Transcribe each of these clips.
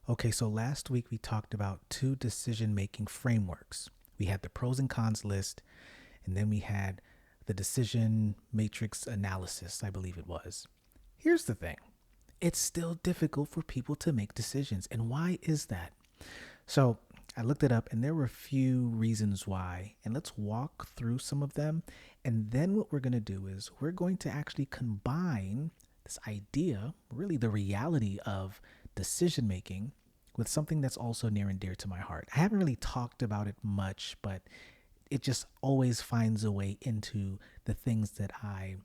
Okay, so last week we talked about two decision making frameworks. We had the pros and cons list, and then we had the decision matrix analysis, I believe it was. Here's the thing, it's still difficult for people to make decisions. And why is that? So I looked it up, and there were a few reasons why. And let's walk through some of them. And then what we're going to do is we're going to actually combine this idea, really the reality of decision making, with something that's also near and dear to my heart. I haven't really talked about it much, but it just always finds a way into the things that I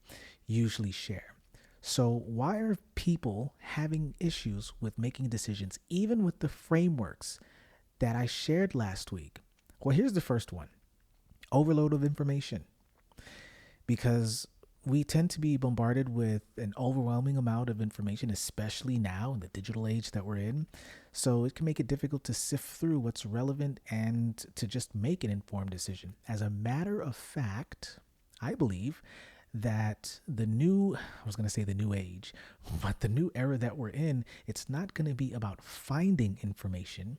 usually share. So, why are people having issues with making decisions, even with the frameworks that I shared last week? Well, here's the first one: overload of information. Because we tend to be bombarded with an overwhelming amount of information, especially now in the digital age that we're in. So it can make it difficult to sift through what's relevant and to just make an informed decision. As a matter of fact, I believe that I was going to say the new age, but the new era that we're in, it's not going to be about finding information.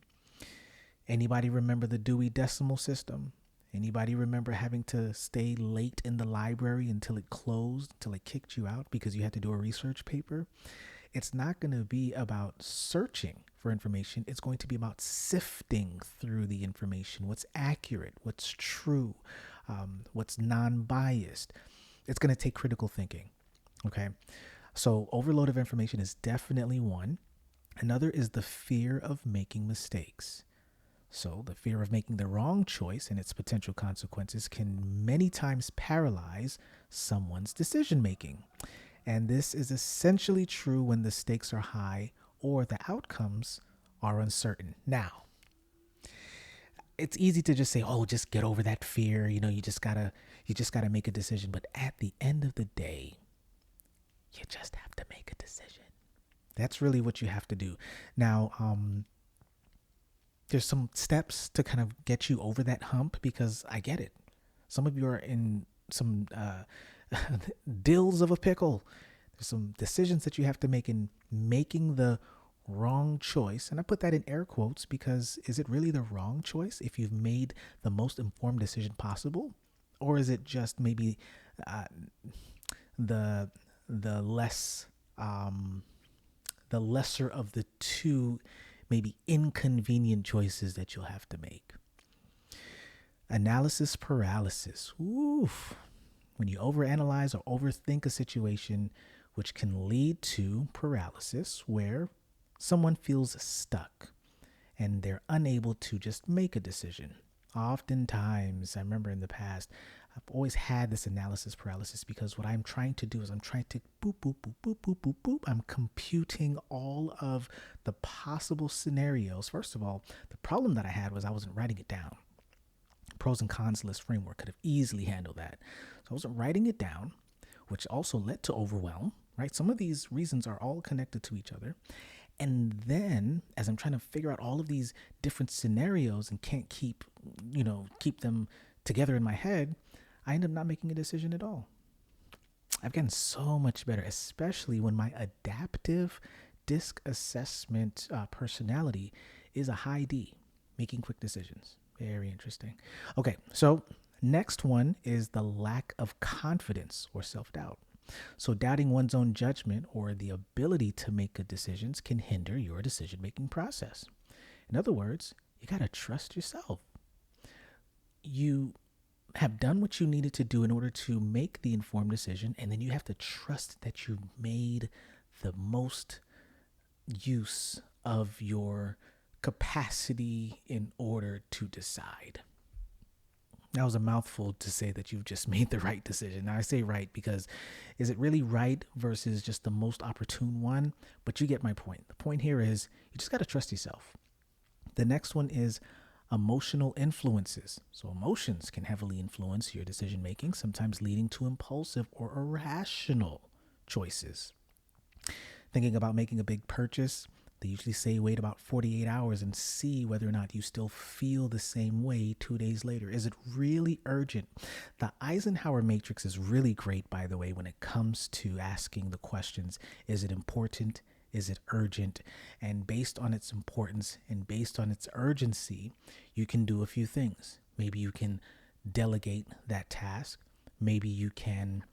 Anybody remember the Dewey Decimal System? Anybody remember having to stay late in the library until it closed, until it kicked you out because you had to do a research paper? It's not going to be about searching for information. It's going to be about sifting through the information, what's accurate, what's true, what's non-biased. It's going to take critical thinking. Okay. So overload of information is definitely one. Another is the fear of making mistakes. So, the fear of making the wrong choice and its potential consequences can many times paralyze someone's decision making. And this is essentially true when the stakes are high or the outcomes are uncertain. Now, it's easy to just say, "Oh, just get over that fear. You just got to make a decision." But at the end of the day, you just have to make a decision. That's really what you have to do. Now, there's some steps to kind of get you over that hump, because I get it. Some of you are in some dills of a pickle. There's some decisions that you have to make in making the wrong choice. And I put that in air quotes because is it really the wrong choice if you've made the most informed decision possible? Or is it just maybe uh, the the less the lesser of the two maybe inconvenient choices that you'll have to make? Analysis paralysis. Oof. When you overanalyze or overthink a situation, which can lead to paralysis, where someone feels stuck and they're unable to just make a decision. Oftentimes, I remember in the past, I've always had this analysis paralysis because what I'm trying to do is I'm trying to boop, boop, boop, boop, boop, boop, boop. I'm computing all of the possible scenarios. First of all, the problem that I had was I wasn't writing it down. Pros and cons list framework could have easily handled that. So I wasn't writing it down, which also led to overwhelm, right? Some of these reasons are all connected to each other. And then as I'm trying to figure out all of these different scenarios and can't keep them together in my head, I end up not making a decision at all. I've gotten so much better, especially when my adaptive disc assessment personality is a high D, making quick decisions. Very interesting. Okay, so next one is the lack of confidence or self-doubt. So doubting one's own judgment or the ability to make good decisions can hinder your decision-making process. In other words, you got to trust yourself. You have done what you needed to do in order to make the informed decision, and then you have to trust that you made the most use of your capacity in order to decide. That was a mouthful to say that you've just made the right decision. Now, I say right because is it really right versus just the most opportune one? But you get my point. The point here is you just got to trust yourself. The next one is emotional influences. So emotions can heavily influence your decision making, sometimes leading to impulsive or irrational choices. Thinking about making a big purchase, they usually say wait about 48 hours and see whether or not you still feel the same way 2 days later. Is it really urgent? The Eisenhower matrix is really great, by the way, when it comes to asking the questions: is it important? Is it urgent? And based on its importance and based on its urgency, you can do a few things. Maybe you can delegate that task. Maybe you can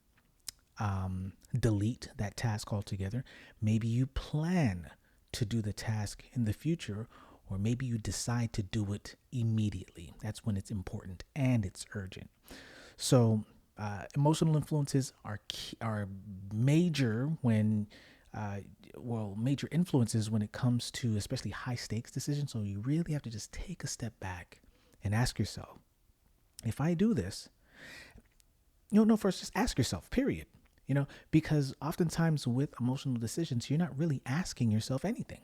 delete that task altogether. Maybe you plan to do the task in the future, or maybe you decide to do it immediately. That's when it's important and it's urgent. So, emotional influences are major when, major influences when it comes to especially high stakes decisions. So you really have to just take a step back and ask yourself, if I do this, no, first just ask yourself, period. Because oftentimes with emotional decisions, you're not really asking yourself anything.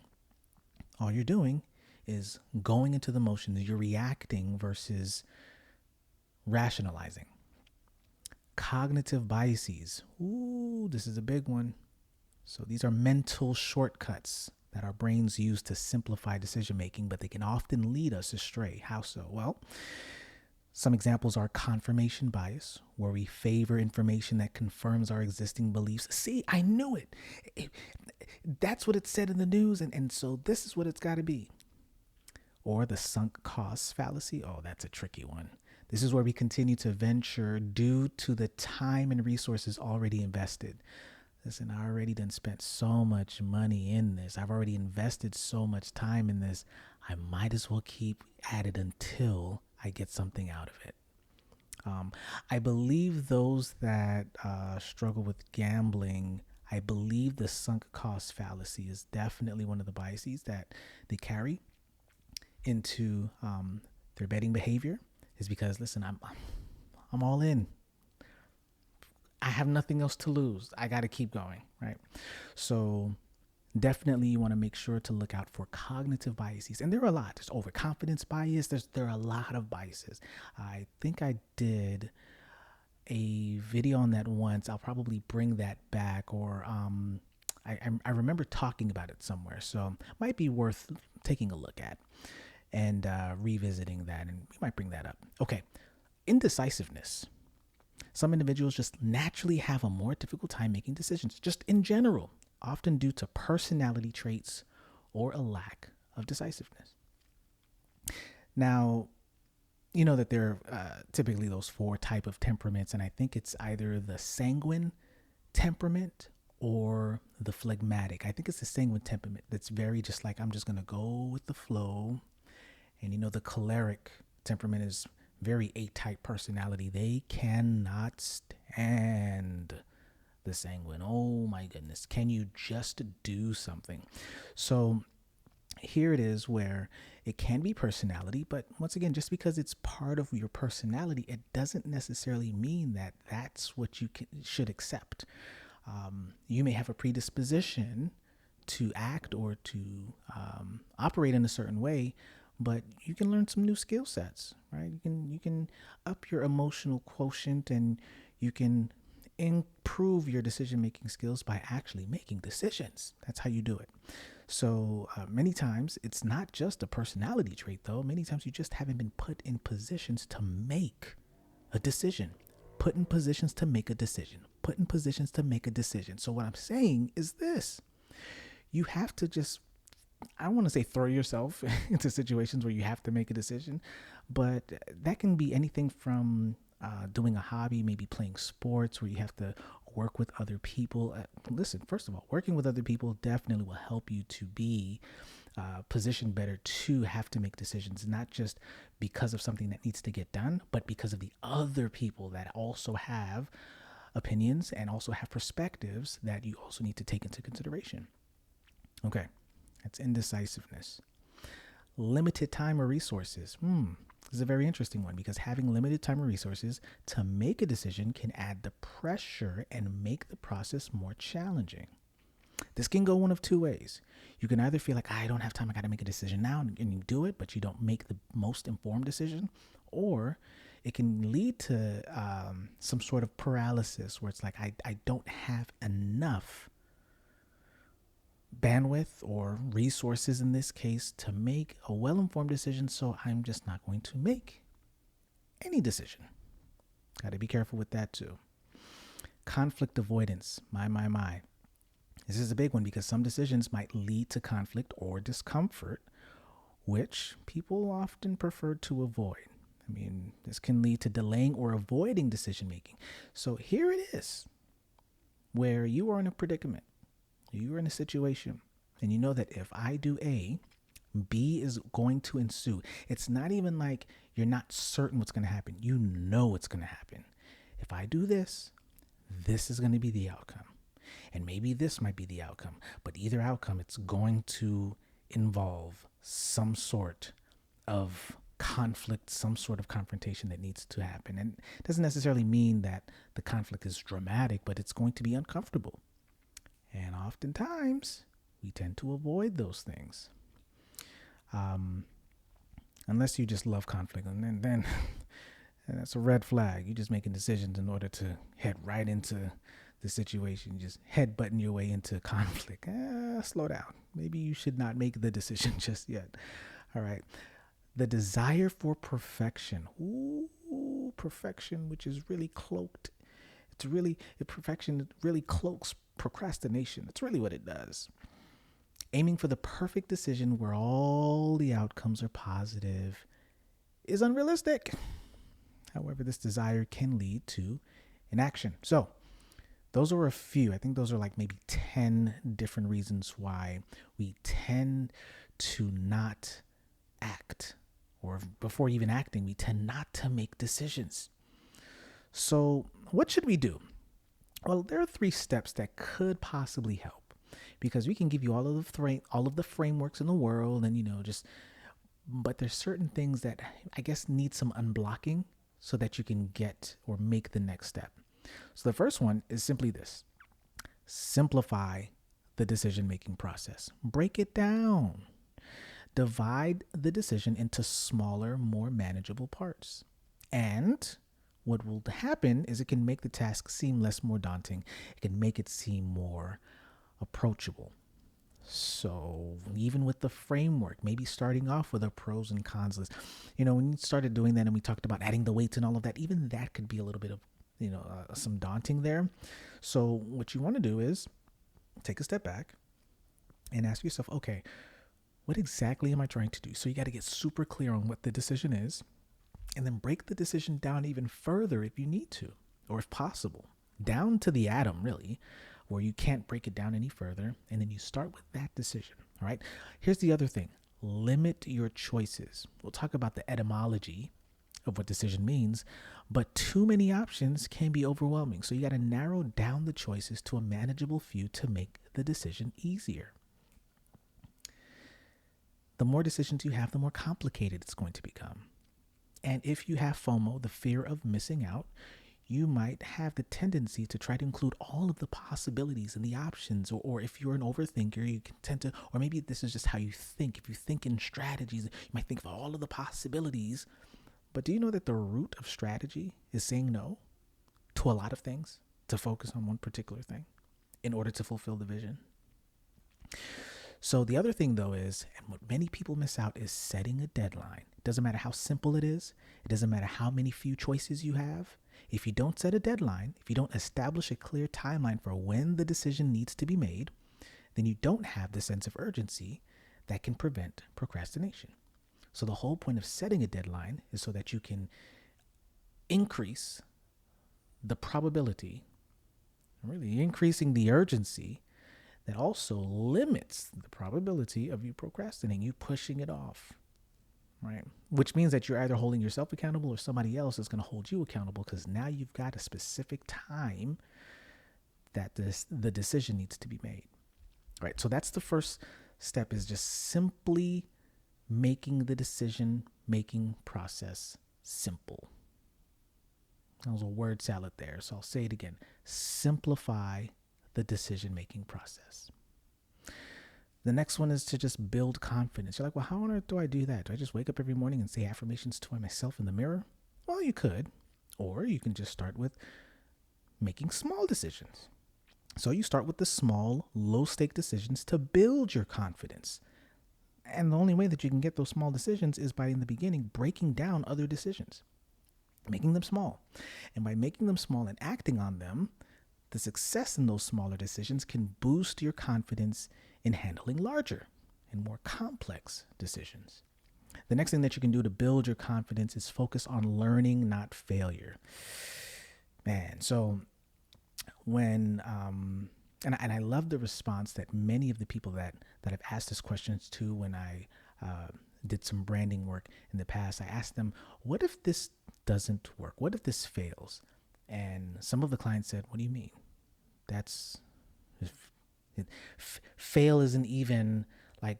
All you're doing is going into the motions. You're reacting versus rationalizing. Cognitive biases. Ooh, this is a big one. So these are mental shortcuts that our brains use to simplify decision making, but they can often lead us astray. How so? Well, some examples are confirmation bias, where we favor information that confirms our existing beliefs. See, I knew it. That's what it said in the news, and so this is what it's got to be. Or the sunk cost fallacy. Oh, that's a tricky one. This is where we continue to venture due to the time and resources already invested. Listen, I already done spent so much money in this. I've already invested so much time in this. I might as well keep at it until I get something out of it. I believe those that struggle with gambling, I believe the sunk cost fallacy is definitely one of the biases that they carry into their betting behavior. Is because, listen, I'm all in. I have nothing else to lose. I got to keep going, right? So definitely you want to make sure to look out for cognitive biases. And there are a lot. There's overconfidence bias. There are a lot of biases. I think I did a video on that once. I'll probably bring that back, or I remember talking about it somewhere. So might be worth taking a look at and revisiting that. And we might bring that up. Okay. Indecisiveness. Some individuals just naturally have a more difficult time making decisions, just in general, often due to personality traits or a lack of decisiveness. Now, you know that there are typically those four type of temperaments, and I think it's either the sanguine temperament or the phlegmatic. I think it's the sanguine temperament that's very just like, I'm just going to go with the flow. And the choleric temperament is very A-type personality. They cannot stand the sanguine. Oh my goodness. Can you just do something? So here it is where it can be personality, but once again, just because it's part of your personality, it doesn't necessarily mean that that's what you should accept. You may have a predisposition to act or to operate in a certain way, but you can learn some new skill sets, right? You can up your emotional quotient, and you can improve your decision-making skills by actually making decisions. That's how you do it. So many times it's not just a personality trait, though. Many times you just haven't been put in positions to make a decision. Put in positions to make a decision. Put in positions to make a decision. So what I'm saying is this. You have to just, I don't want to say throw yourself into situations where you have to make a decision, but that can be anything from doing a hobby, maybe playing sports where you have to work with other people. Listen, first of all, working with other people definitely will help you to be positioned better to have to make decisions, not just because of something that needs to get done, but because of the other people that also have opinions and also have perspectives that you also need to take into consideration. Okay, that's indecisiveness. Limited time or resources. This is a very interesting one, because having limited time or resources to make a decision can add the pressure and make the process more challenging. This can go one of two ways. You can either feel like, I don't have time, I got to make a decision now, and you do it, but you don't make the most informed decision. Or it can lead to some sort of paralysis where it's like, I don't have enough bandwidth or resources in this case to make a well-informed decision, so I'm just not going to make any decision. Got to be careful with that too. Conflict avoidance. My. This is a big one because some decisions might lead to conflict or discomfort, which people often prefer to avoid. I mean, this can lead to delaying or avoiding decision making. So here it is where you are in a predicament, you are in a situation, and you know that if I do A, B is going to ensue. It's not even like you're not certain what's going to happen. You know what's going to happen. If I do this, this is going to be the outcome. And maybe this might be the outcome. But either outcome, it's going to involve some sort of conflict, some sort of confrontation that needs to happen. And it doesn't necessarily mean that the conflict is dramatic, but it's going to be uncomfortable. And oftentimes, we tend to avoid those things. Unless you just love conflict, and then that's a red flag. You're just making decisions in order to head right into the situation, just headbutting your way into conflict. Slow down. Maybe you should not make the decision just yet. All right. The desire for perfection. Ooh, perfection, which is really cloaked. Perfection really cloaks procrastination. That's really what it does. Aiming for the perfect decision where all the outcomes are positive is unrealistic. However, this desire can lead to inaction. So, those are a few. I think those are like maybe 10 different reasons why we tend to not act, or before even acting, we tend not to make decisions. So, what should we do? Well, there are 3 steps that could possibly help, because we can give you all of the frameworks in the world, and but there's certain things that I guess need some unblocking so that you can get or make the next step. So the first one is simply this: simplify the decision-making process. Break it down. Divide the decision into smaller, more manageable parts. And what will happen is it can make the task seem more daunting. It can make it seem more approachable. So even with the framework, maybe starting off with a pros and cons list. When you started doing that and we talked about adding the weights and all of that, even that could be a little bit of, some daunting there. So what you want to do is take a step back and ask yourself, okay, what exactly am I trying to do? So you got to get super clear on what the decision is, and then break the decision down even further if you need to, or if possible, down to the atom, really, where you can't break it down any further. And then you start with that decision. All right. Here's the other thing: limit your choices. We'll talk about the etymology of what decision means, but too many options can be overwhelming. So you got to narrow down the choices to a manageable few to make the decision easier. The more decisions you have, the more complicated it's going to become. And if you have FOMO, the fear of missing out, you might have the tendency to try to include all of the possibilities and the options. Or if you're an overthinker, you can tend to, or maybe this is just how you think. If you think in strategies, you might think of all of the possibilities. But do you know that the root of strategy is saying no to a lot of things, to focus on one particular thing in order to fulfill the vision? So the other thing, though, is, and what many people miss out, is setting a deadline. It doesn't matter how simple it is. It doesn't matter how many few choices you have. If you don't set a deadline, if you don't establish a clear timeline for when the decision needs to be made, then you don't have the sense of urgency that can prevent procrastination. So the whole point of setting a deadline is so that you can increase the probability, really increasing the urgency, that also limits the probability of you procrastinating, you pushing it off, right? Which means that you're either holding yourself accountable or somebody else is going to hold you accountable, because now you've got a specific time that the decision needs to be made, right? So that's the first step, is just simply making the decision-making process simple. That was a word salad there, so I'll say it again. Simplify the decision-making process. The next one is to just build confidence. You're like, well, how on earth do I do that? Do I just wake up every morning and say affirmations to myself in the mirror? Well, you could. Or you can just start with making small decisions. So you start with the small, low-stake decisions to build your confidence. And the only way that you can get those small decisions is by, in the beginning, breaking down other decisions, making them small. And by making them small and acting on them, the success in those smaller decisions can boost your confidence in handling larger and more complex decisions. The next thing that you can do to build your confidence is focus on learning, not failure. Man, so when and I love the response that many of the people that I've asked this questions to when I did some branding work in the past. I asked them, what if this doesn't work? What if this fails? And some of the clients said, what do you mean? That's fail isn't even like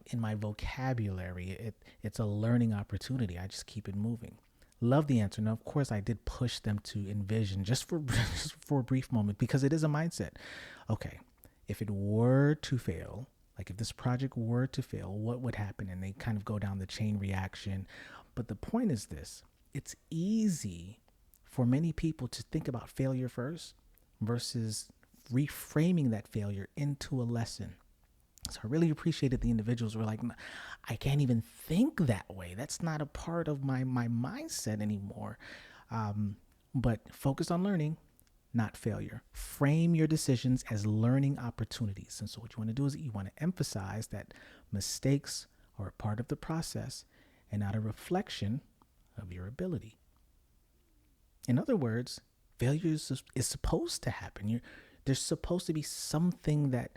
in my vocabulary. It's a learning opportunity. I just keep it moving. Love the answer. Now, of course, I did push them to envision just for just for a brief moment, because it is a mindset. Okay, if it were to fail, like if this project were to fail, what would happen? And they kind of go down the chain reaction. But the point is this: it's easy for many people to think about failure first versus reframing that failure into a lesson. So I really appreciated the individuals who were like, I can't even think that way. That's not a part of my mindset anymore. But focus on learning, not failure. Frame your decisions as learning opportunities. And so what you want to do is you want to emphasize that mistakes are a part of the process and not a reflection of your ability. In other words, failure is supposed to happen. There's supposed to be something that,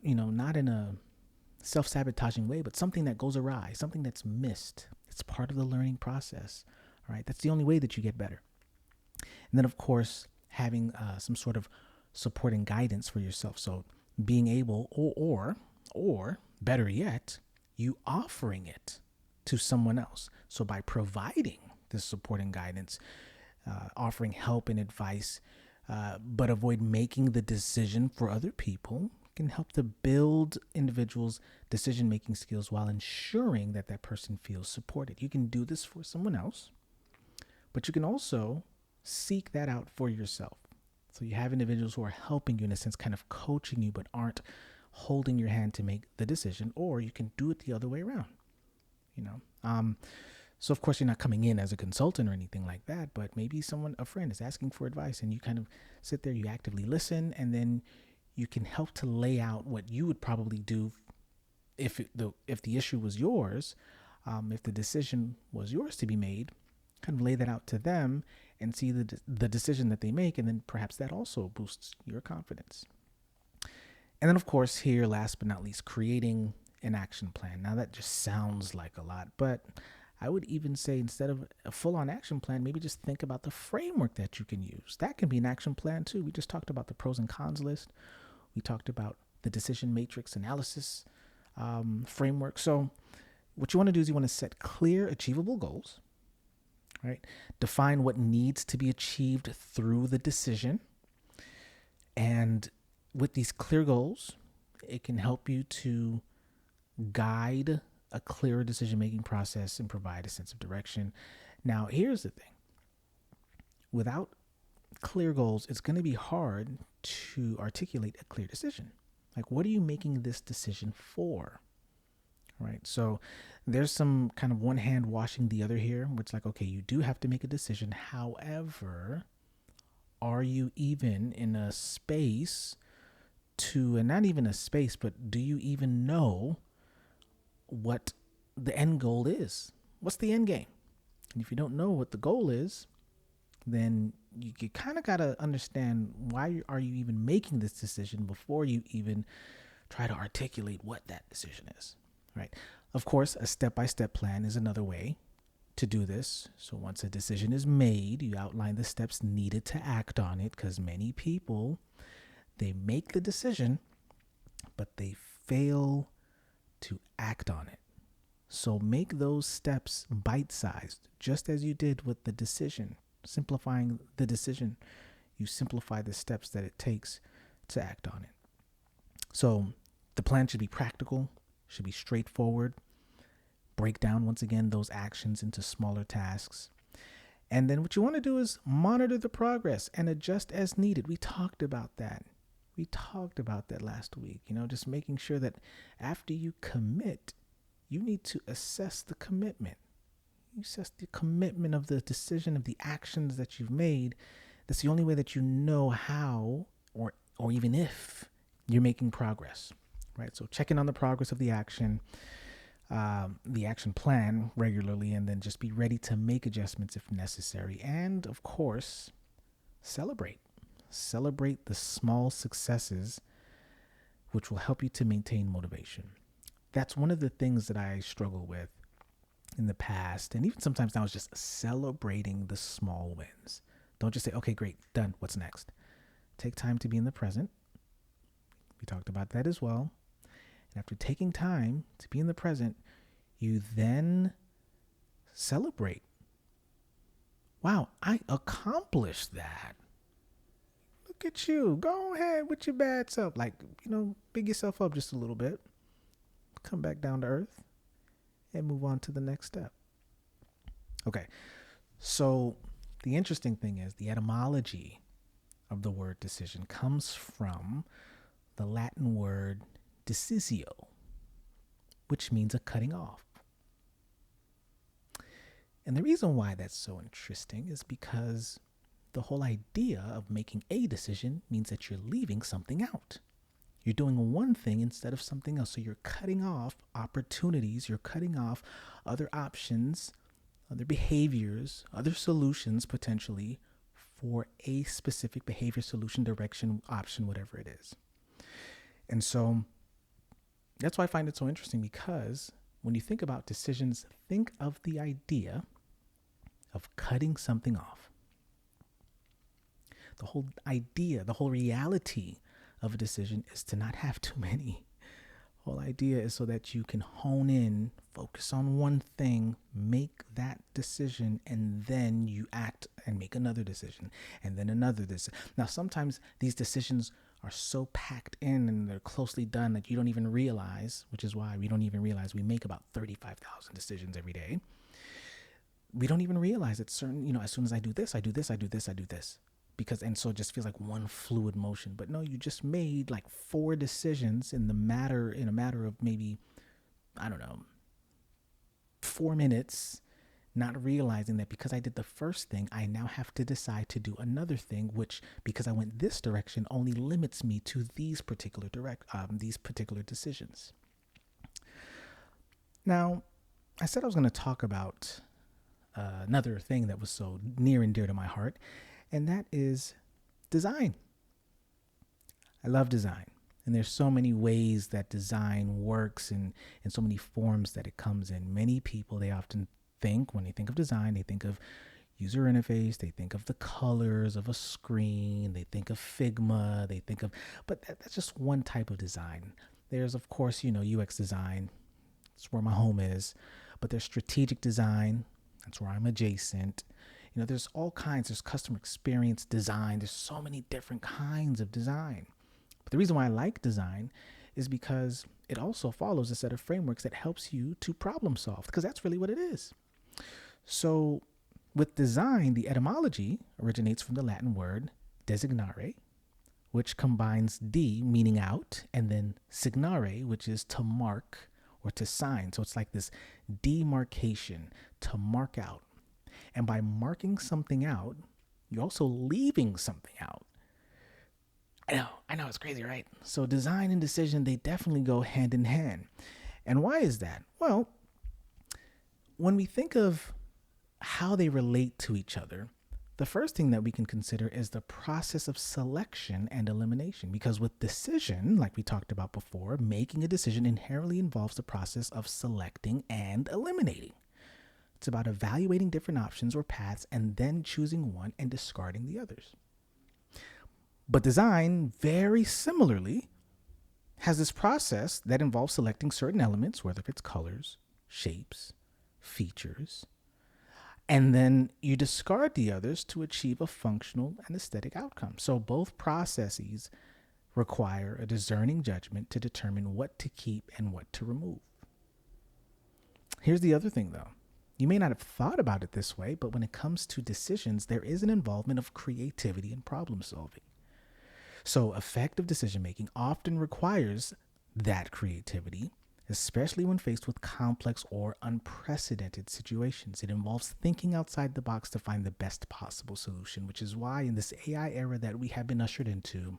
not in a self-sabotaging way, but something that goes awry, something that's missed. It's part of the learning process. All right. That's the only way that you get better. And then, of course, having some sort of support and guidance for yourself. So being able, or better yet, you offering it to someone else. So by providing this support and guidance, offering help and advice, but avoid making the decision for other people, can help to build individuals' decision-making skills while ensuring that that person feels supported. You can do this for someone else, but you can also seek that out for yourself. So you have individuals who are helping you, in a sense, kind of coaching you, but aren't holding your hand to make the decision, or you can do it the other way around. So of course you're not coming in as a consultant or anything like that, but maybe a friend is asking for advice, and you kind of sit there, you actively listen, and then you can help to lay out what you would probably do if the issue was yours, if the decision was yours to be made. Kind of lay that out to them and see the decision that they make, and then perhaps that also boosts your confidence. And then, of course, here, last but not least, creating an action plan. Now, that just sounds like a lot, but I would even say, instead of a full-on action plan, maybe just think about the framework that you can use. That can be an action plan too. We just talked about the pros and cons list. We talked about the decision matrix analysis framework. So what you want to do is you want to set clear, achievable goals, right? Define what needs to be achieved through the decision. And with these clear goals, it can help you to guide a clearer decision-making process and provide a sense of direction. Now, here's the thing. Without clear goals, it's going to be hard to articulate a clear decision. Like, what are you making this decision for? Right? So there's some kind of one hand washing the other here, where it's like, okay, you do have to make a decision. However, are you even in a space and not even a space, but do you even know what the end goal is? What's the end game? And if you don't know what the goal is, then you kind of got to understand, why are you even making this decision before you even try to articulate what that decision is, right? Of course, a step-by-step plan is another way to do this. So once a decision is made, you outline the steps needed to act on it, because many people, they make the decision, but they fail to act on it. So make those steps bite-sized, just as you did with the decision. Simplifying the decision, you simplify the steps that it takes to act on it. So the plan should be practical, should be straightforward. Break down, once again, those actions into smaller tasks. And then what you want to do is monitor the progress and adjust as needed. We talked about that. Last week, just making sure that after you commit, you need to assess the commitment. You assess the commitment of the decision, of the actions that you've made. That's the only way that you know how or even if you're making progress, right? So check in on the progress of the action plan regularly, and then just be ready to make adjustments if necessary. And of course, celebrate. Celebrate the small successes, which will help you to maintain motivation. That's one of the things that I struggle with in the past, and even sometimes now, is just celebrating the small wins. Don't just say, okay, great, done, what's next? Take time to be in the present. We talked about that as well. And after taking time to be in the present, you then celebrate. Wow, I accomplished that. Look at you. Go ahead with your bad self. Like, big yourself up just a little bit. Come back down to earth and move on to the next step. Okay, so the interesting thing is the etymology of the word decision comes from the Latin word decisio, which means a cutting off. And the reason why that's so interesting is because the whole idea of making a decision means that you're leaving something out. You're doing one thing instead of something else. So you're cutting off opportunities, you're cutting off other options, other behaviors, other solutions potentially for a specific behavior, solution, direction, option, whatever it is. And so that's why I find it so interesting, because when you think about decisions, think of the idea of cutting something off. The whole idea, the whole reality of a decision is to not have too many. The whole idea is so that you can hone in, focus on one thing, make that decision, and then you act and make another decision, and then another decision. Now, sometimes these decisions are so packed in and they're closely done that you don't even realize, which is why we don't even realize we make about 35,000 decisions every day. We don't even realize that certain, as soon as I do this, I do this, I do this, I do this. And so it just feels like one fluid motion. But no, you just made like 4 decisions in a matter of maybe, 4 minutes, not realizing that because I did the first thing, I now have to decide to do another thing, which, because I went this direction, only limits me to these particular decisions. Now, I said I was going to talk about another thing that was so near and dear to my heart, and that is design. I love design. And there's so many ways that design works, and so many forms that it comes in. Many people, they often think, when they think of design, they think of user interface, they think of the colors of a screen, they think of Figma, but that's just one type of design. There's, of course, UX design. That's where my home is. But there's strategic design. That's where I'm adjacent. There's all kinds. There's customer experience design. There's so many different kinds of design. But the reason why I like design is because it also follows a set of frameworks that helps you to problem solve, because that's really what it is. So with design, the etymology originates from the Latin word designare, which combines de, meaning out, and then signare, which is to mark or to sign. So it's like this demarcation, to mark out. And by marking something out, you're also leaving something out. I know, it's crazy, right? So design and decision, they definitely go hand in hand. And why is that? Well, when we think of how they relate to each other, the first thing that we can consider is the process of selection and elimination. Because with decision, like we talked about before, making a decision inherently involves the process of selecting and eliminating. It's about evaluating different options or paths and then choosing one and discarding the others. But design, very similarly, has this process that involves selecting certain elements, whether it's colors, shapes, features, and then you discard the others to achieve a functional and aesthetic outcome. So both processes require a discerning judgment to determine what to keep and what to remove. Here's the other thing, though. You may not have thought about it this way, but when it comes to decisions, there is an involvement of creativity and problem solving. So effective decision making often requires that creativity, especially when faced with complex or unprecedented situations. It involves thinking outside the box to find the best possible solution, which is why in this AI era that we have been ushered into,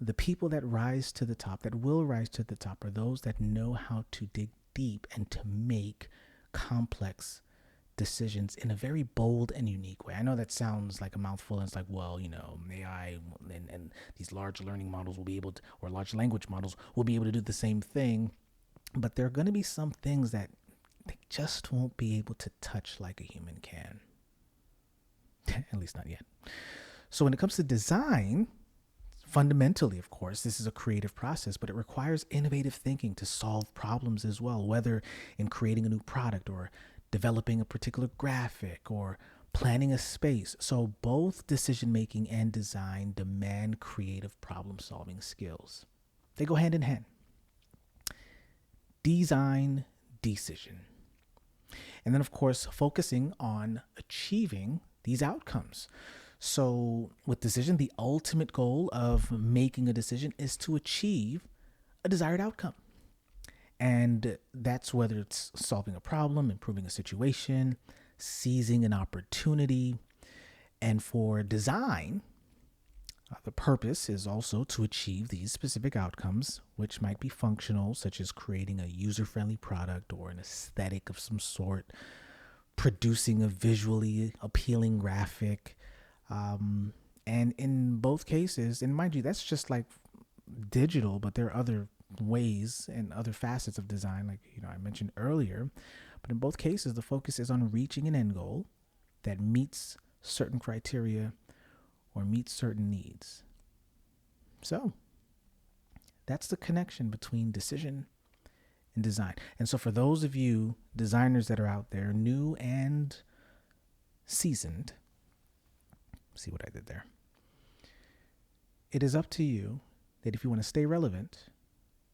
the people that rise to the top, that will rise to the top, are those that know how to dig deep and to make complex decisions in a very bold and unique way. I know that sounds like a mouthful, and it's like, well, AI and these large learning models will be able to, or large language models will be able to do the same thing, but there are going to be some things that they just won't be able to touch like a human can. At least not yet. So when it comes to design, fundamentally, of course, this is a creative process, but it requires innovative thinking to solve problems as well, whether in creating a new product or developing a particular graphic or planning a space. So both decision making and design demand creative problem solving skills. They go hand in hand. Design, decision. And then, of course, focusing on achieving these outcomes. So, with decision, the ultimate goal of making a decision is to achieve a desired outcome. And that's whether it's solving a problem, improving a situation, seizing an opportunity. And for design, the purpose is also to achieve these specific outcomes, which might be functional, such as creating a user-friendly product or an aesthetic of some sort, producing a visually appealing graphic. And in both cases, and mind you, that's just like digital, but there are other ways and other facets of design, like I mentioned earlier. But in both cases, the focus is on reaching an end goal that meets certain criteria or meets certain needs. So that's the connection between decision and design. And so for those of you designers that are out there, new and seasoned, see what I did there. It is up to you that if you want to stay relevant,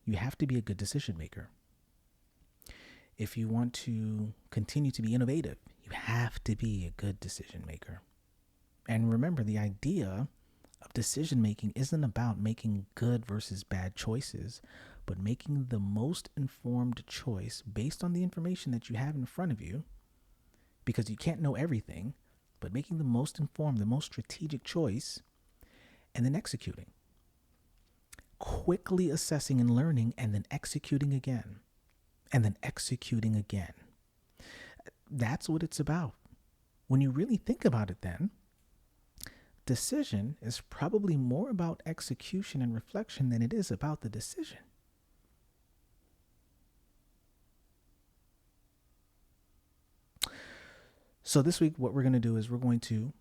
you have to be a good decision maker. If you want to continue to be innovative, you have to be a good decision maker. And remember, the idea of decision making isn't about making good versus bad choices, but making the most informed choice based on the information that you have in front of you, because you can't know everything, but making the most informed, the most strategic choice, and then executing. Quickly assessing and learning, and then executing again, and then executing again. That's what it's about. When you really think about it, then, decision is probably more about execution and reflection than it is about the decision. So this week, what we're going to do is we're going to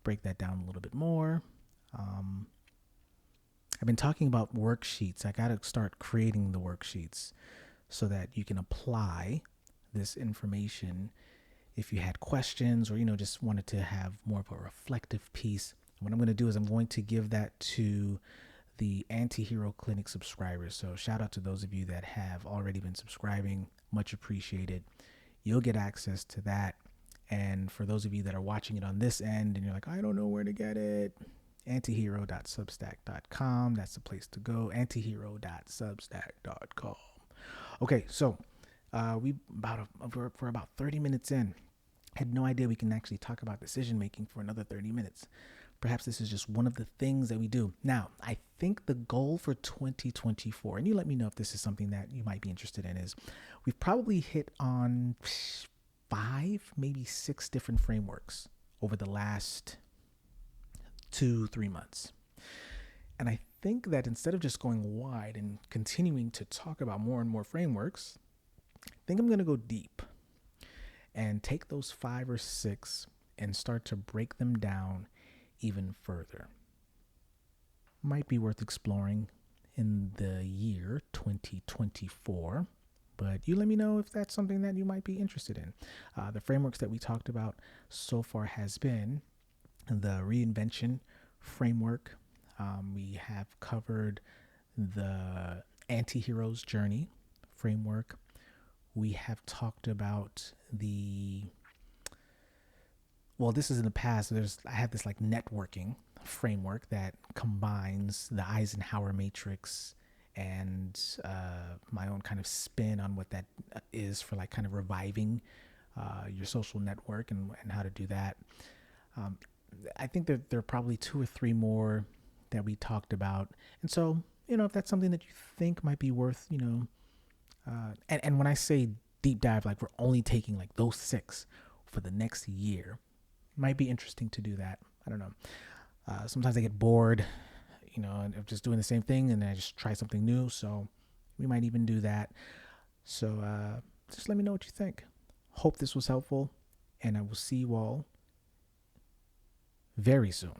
break that down a little bit more. I've been talking about worksheets. I got to start creating the worksheets so that you can apply this information if you had questions or, just wanted to have more of a reflective piece. What I'm going to do is I'm going to give that to the Anti-Hero Clinic subscribers. So shout out to those of you that have already been subscribing. Much appreciated. You'll get access to that. And for those of you that are watching it on this end and you're like, I don't know where to get it, antihero.substack.com. That's the place to go. antihero.substack.com. Okay, so we're about 30 minutes in. Had no idea we can actually talk about decision making for another 30 minutes. Perhaps this is just one of the things that we do. Now, I think the goal for 2024, and you let me know if this is something that you might be interested in, is we've probably hit on 5, maybe 6 different frameworks over the last 2-3 months. And I think that instead of just going wide and continuing to talk about more and more frameworks, I think I'm going to go deep and take those 5 or 6 and start to break them down even further. Might be worth exploring in the year 2024, but you let me know if that's something that you might be interested in. The frameworks that we talked about so far has been the reinvention framework. We have covered the anti-hero's journey framework. We have talked about this is in the past. I have this like networking framework that combines the Eisenhower matrix and my own kind of spin on what that is for like kind of reviving your social network and how to do that. Um, I think that there are probably two or three more that we talked about. And so, if that's something that you think might be worth, and when I say deep dive, like we're only taking like those six for the next year, it might be interesting to do that. I don't know. Sometimes I get bored, of just doing the same thing, and then I just try something new. So we might even do that. So just let me know what you think. Hope this was helpful, and I will see you all very soon.